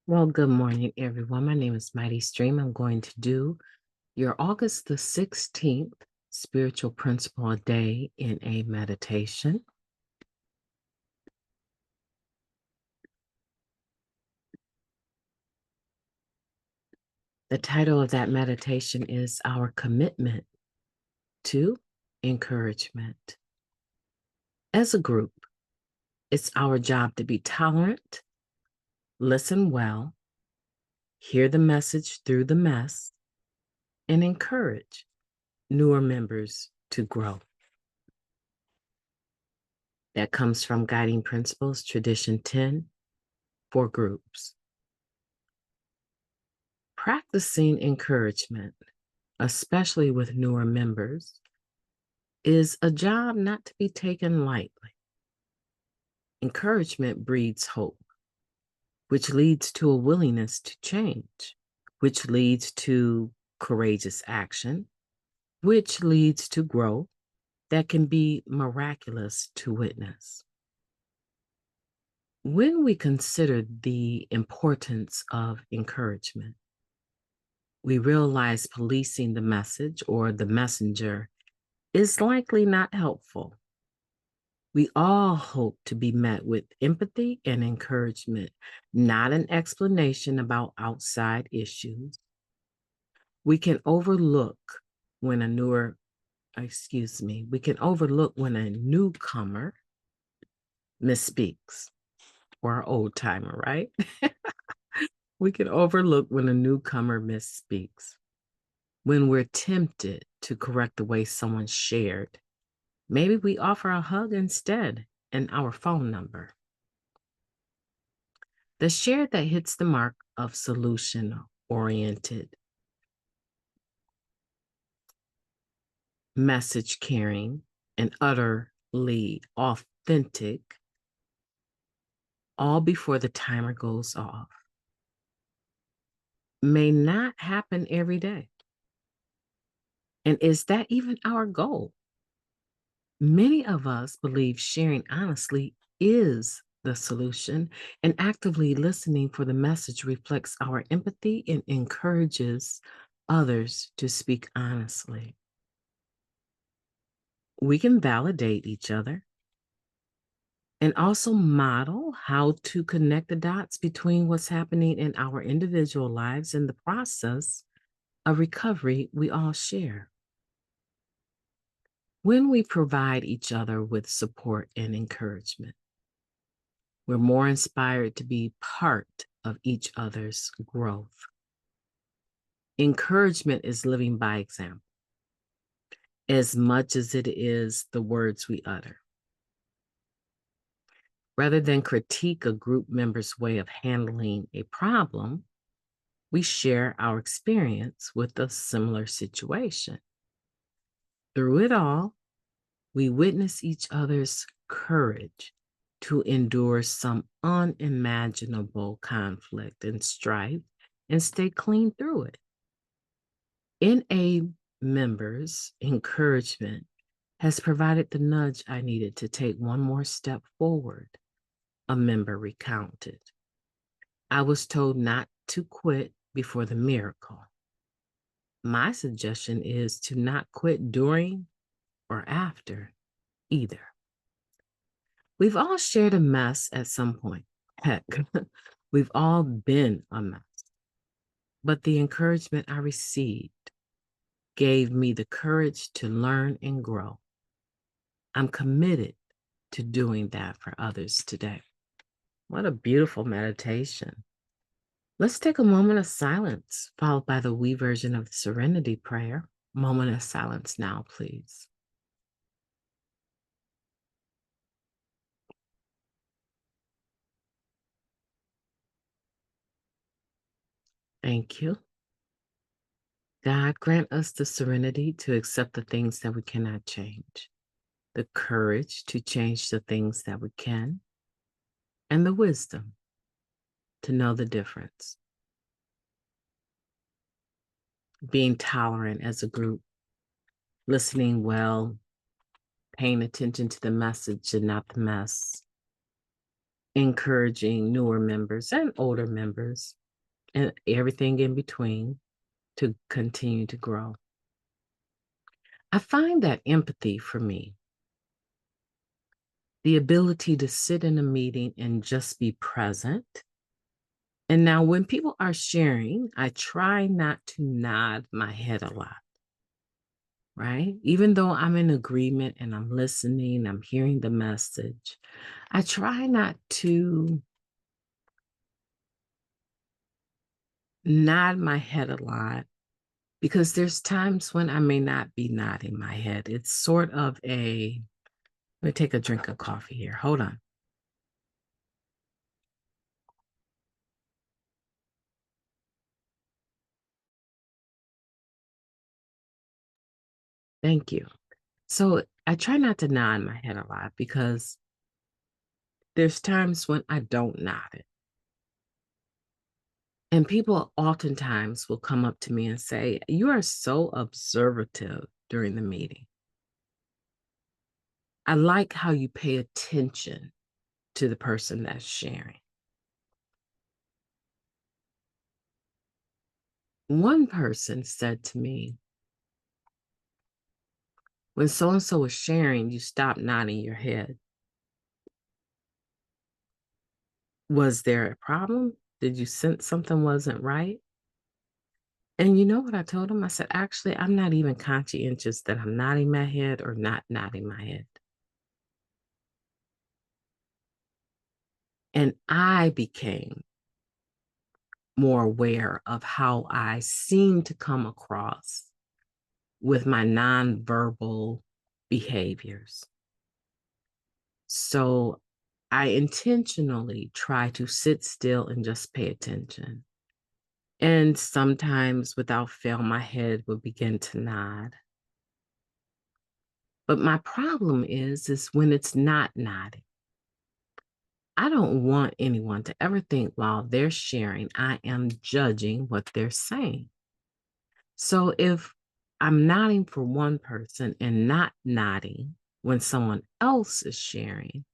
Well, good morning, everyone. My name is MightyStream. I'm going to do your August the 16th spiritual principle a day in a meditation. The title of that meditation is Our Commitment to Encouragement. As a group, it's our job to be tolerant, listen well, hear the message through the mess, and encourage newer members to grow. That comes from Guiding Principles, Tradition 10, for groups. Practicing encouragement, especially with newer members, is a job not to be taken lightly. Encouragement breeds hope, which leads to a willingness to change, which leads to courageous action, which leads to growth that can be miraculous to witness. When we consider the importance of encouragement, we realize policing the message or the messenger is likely not helpful. We all hope to be met with empathy and encouragement, not an explanation about outside issues. We can overlook when a newcomer misspeaks, or an old timer, right? We can overlook when a newcomer misspeaks. When we're tempted to correct the way someone shared, maybe we offer a hug instead and our phone number. The share that hits the mark of solution-oriented, message caring, and utterly authentic, all before the timer goes off, may not happen every day. And is that even our goal? Many of us believe sharing honestly is the solution, and actively listening for the message reflects our empathy and encourages others to speak honestly. We can validate each other and also model how to connect the dots between what's happening in our individual lives and the process of recovery we all share. When we provide each other with support and encouragement, we're more inspired to be part of each other's growth. Encouragement is living by example, as much as it is the words we utter. Rather than critique a group member's way of handling a problem, we share our experience with a similar situation. Through it all, we witness each other's courage to endure some unimaginable conflict and strife and stay clean through it. NA members' encouragement has provided the nudge I needed to take one more step forward, a member recounted. I was told not to quit before the miracle. My suggestion is to not quit during or after either. We've all shared a mess at some point. Heck, we've all been a mess. But the encouragement I received gave me the courage to learn and grow. I'm committed to doing that for others today. What a beautiful meditation. Let's take a moment of silence, followed by the we version of the Serenity Prayer. Moment of silence now, please. Thank you. God, grant us the serenity to accept the things that we cannot change, the courage to change the things that we can, and the wisdom to know the difference. Being tolerant as a group, listening well, paying attention to the message and not the mess, encouraging newer members and older members and everything in between to continue to grow. I find that empathy for me, the ability to sit in a meeting and just be present. And now, when people are sharing, I try not to nod my head a lot, right? Even though I'm in agreement and I'm listening, I'm hearing the message, I try not to nod my head a lot because there's times when I may not be nodding my head. It's sort of let me take a drink of coffee here. Hold on. Thank you. So I try not to nod my head a lot because there's times when I don't nod it. And people oftentimes will come up to me and say, "You are so observative during the meeting. I like how you pay attention to the person that's sharing." One person said to me, "When so and so is sharing, you stop nodding your head. Was there a problem? Did you sense something wasn't right?" And you know what I told him? I said, "Actually, I'm not even conscientious that I'm nodding my head or not nodding my head." And I became more aware of how I seem to come across with my nonverbal behaviors. So I intentionally try to sit still and just pay attention. And sometimes, without fail, my head will begin to nod. But my problem is when it's not nodding. I don't want anyone to ever think while they're sharing, I am judging what they're saying. So if I'm nodding for one person and not nodding when someone else is sharing,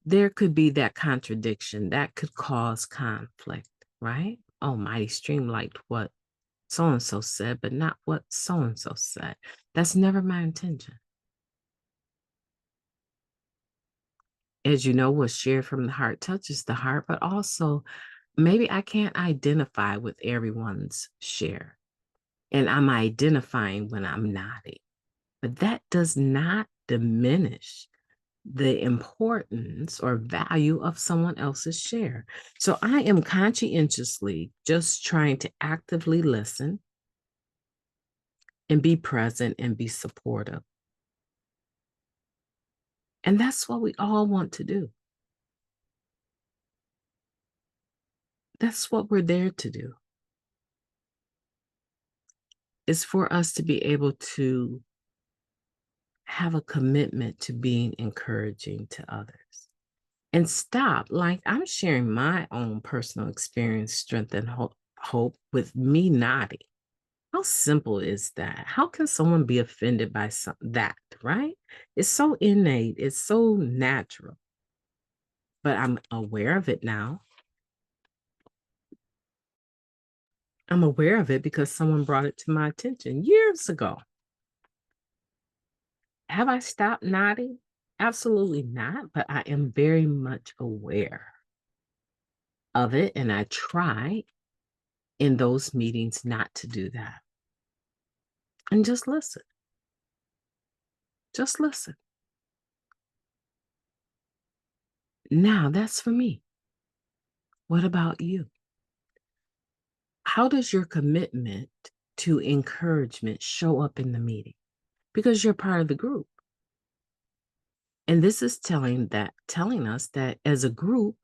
there could be that contradiction that could cause conflict, right? Oh, MightyStream liked what so and so said, but not what so and so said. That's never my intention. As you know, what's shared from the heart touches the heart, but also maybe I can't identify with everyone's share. And I'm identifying when I'm nodding. But that does not diminish the importance or value of someone else's share. So I am conscientiously just trying to actively listen and be present and be supportive. And that's what we all want to do. That's what we're there to do. Is for us to be able to have a commitment to being encouraging to others and stop. Like I'm sharing my own personal experience, strength, and hope with me nodding. How simple is that? How can someone be offended by that, right? It's so innate, it's so natural. But I'm aware of it now. I'm aware of it because someone brought it to my attention years ago. Have I stopped nodding? Absolutely not, but I am very much aware of it, and I try in those meetings not to do that. And just listen. Just listen. Now, that's for me. What about you? How does your commitment to encouragement show up in the meeting? Because you're part of the group. And this is telling us that as a group,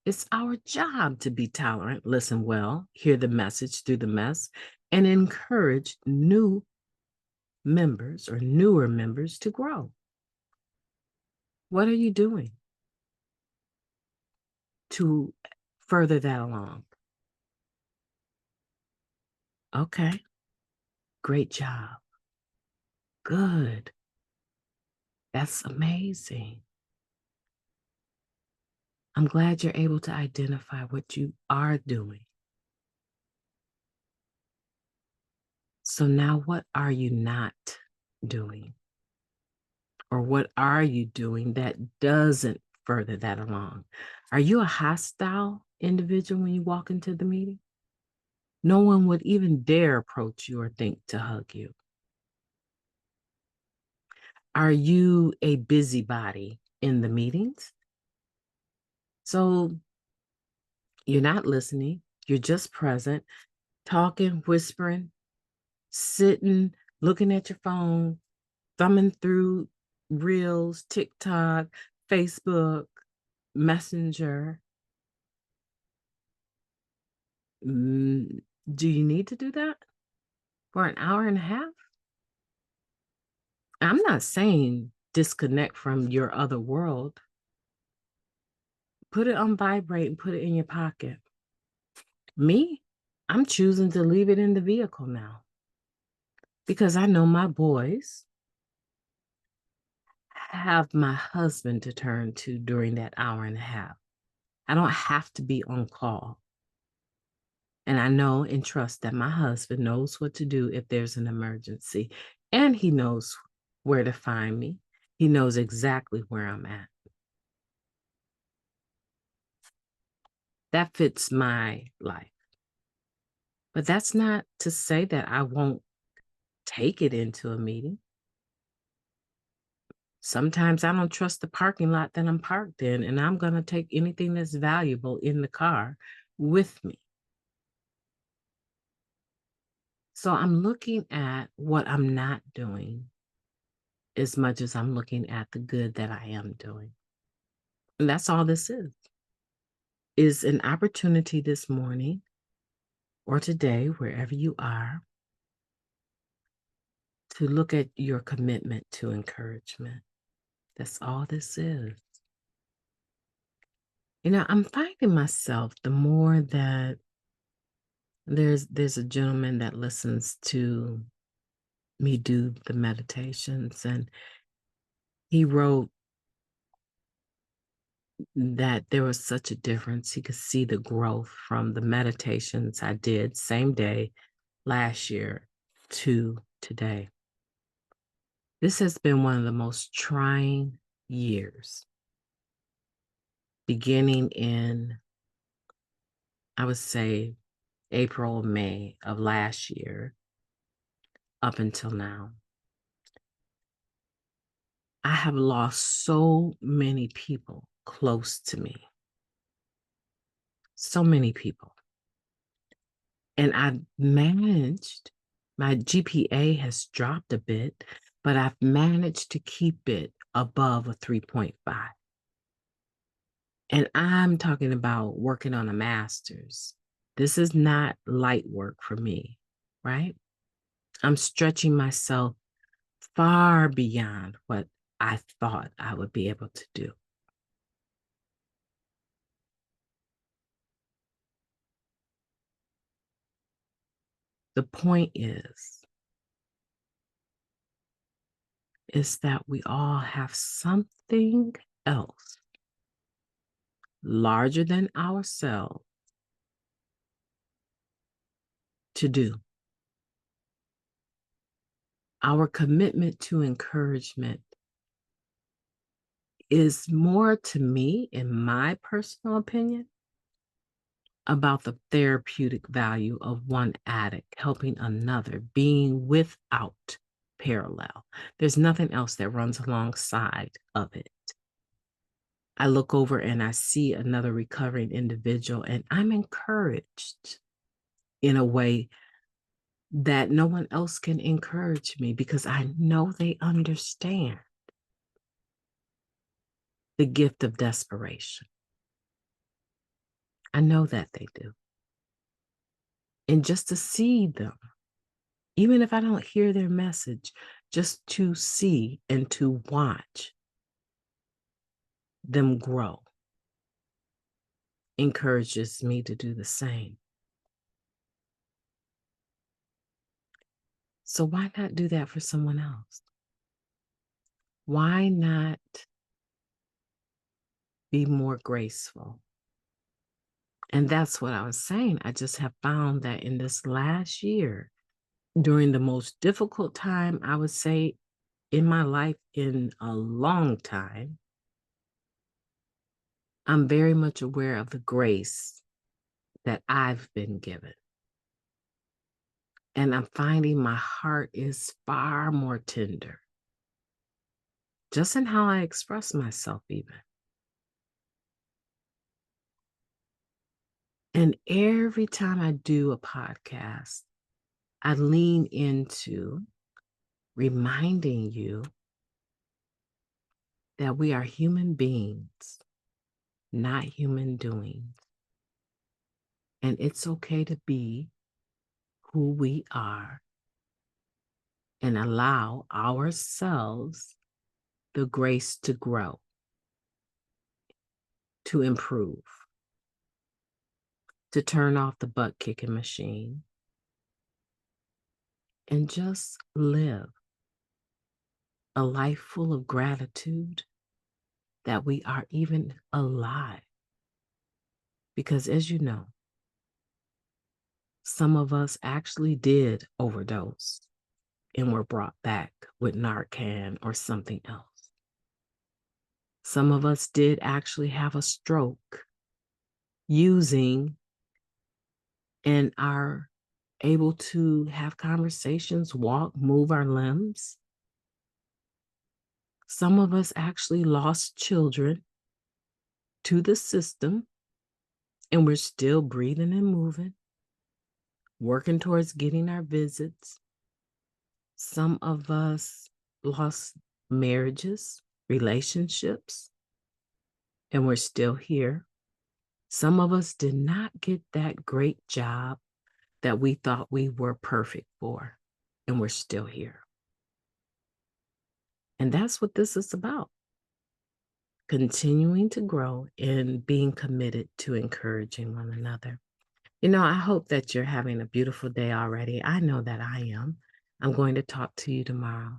it's our job to be tolerant, listen well, hear the message through the mess, and encourage new members or newer members to grow. What are you doing to further that along? Okay, great job. Good. That's amazing. I'm glad you're able to identify what you are doing. So now what are you not doing? Or what are you doing that doesn't further that along? Are you a hostile individual when you walk into the meeting? No one would even dare approach you or think to hug you. Are you a busybody in the meetings? So you're not listening, you're just present, talking, whispering, sitting, looking at your phone, thumbing through Reels, TikTok, Facebook, Messenger. Do you need to do that for an hour and a half? I'm not saying disconnect from your other world. Put it on vibrate and put it in your pocket. Me, I'm choosing to leave it in the vehicle now because I know my boys have my husband to turn to during that hour and a half. I don't have to be on call. And I know and trust that my husband knows what to do if there's an emergency, and he knows where to find me. He knows exactly where I'm at. That fits my life. But that's not to say that I won't take it into a meeting. Sometimes I don't trust the parking lot that I'm parked in, and I'm going to take anything that's valuable in the car with me. So I'm looking at what I'm not doing as much as I'm looking at the good that I am doing. And that's all this is an opportunity this morning or today, wherever you are, to look at your commitment to encouragement. That's all this is. I'm finding myself the more that there's a gentleman that listens to me do the meditations, and he wrote that there was such a difference. He could see the growth from the meditations I did same day last year to today. This has been one of the most trying years, beginning in, I would say, April, May of last year up until now. I have lost so many people close to me. So many people. And I've managed, my GPA has dropped a bit, but I've managed to keep it above a 3.5. And I'm talking about working on a master's. This is not light work for me, right? I'm stretching myself far beyond what I thought I would be able to do. The point is that we all have something else larger than ourselves to do. Our commitment to encouragement is more, to me, in my personal opinion, about the therapeutic value of one addict helping another, being without parallel. There's nothing else that runs alongside of it. I look over and I see another recovering individual, and I'm encouraged in a way that no one else can encourage me because I know they understand the gift of desperation. I know that they do. And just to see them, even if I don't hear their message, just to see and to watch them grow encourages me to do the same. So why not do that for someone else? Why not be more graceful. And that's what I was saying. I just have found that in this last year, during the most difficult time, I would say, in my life in a long time, I'm very much aware of the grace that I've been given. And I'm finding my heart is far more tender, just in how I express myself, even. And every time I do a podcast, I lean into reminding you that we are human beings, not human doings. And it's okay to be who we are and allow ourselves the grace to grow, to improve, to turn off the butt kicking machine and just live a life full of gratitude that we are even alive. Because as you know, some of us actually did overdose and were brought back with Narcan or something else. Some of us did actually have a stroke using and are able to have conversations, walk, move our limbs. Some of us actually lost children to the system, and we're still breathing and moving, working towards getting our visits. Some of us lost marriages, relationships, and we're still here. Some of us did not get that great job that we thought we were perfect for, and we're still here. And that's what this is about. Continuing to grow and being committed to encouraging one another. I hope that you're having a beautiful day already. I know that I am. I'm going to talk to you tomorrow.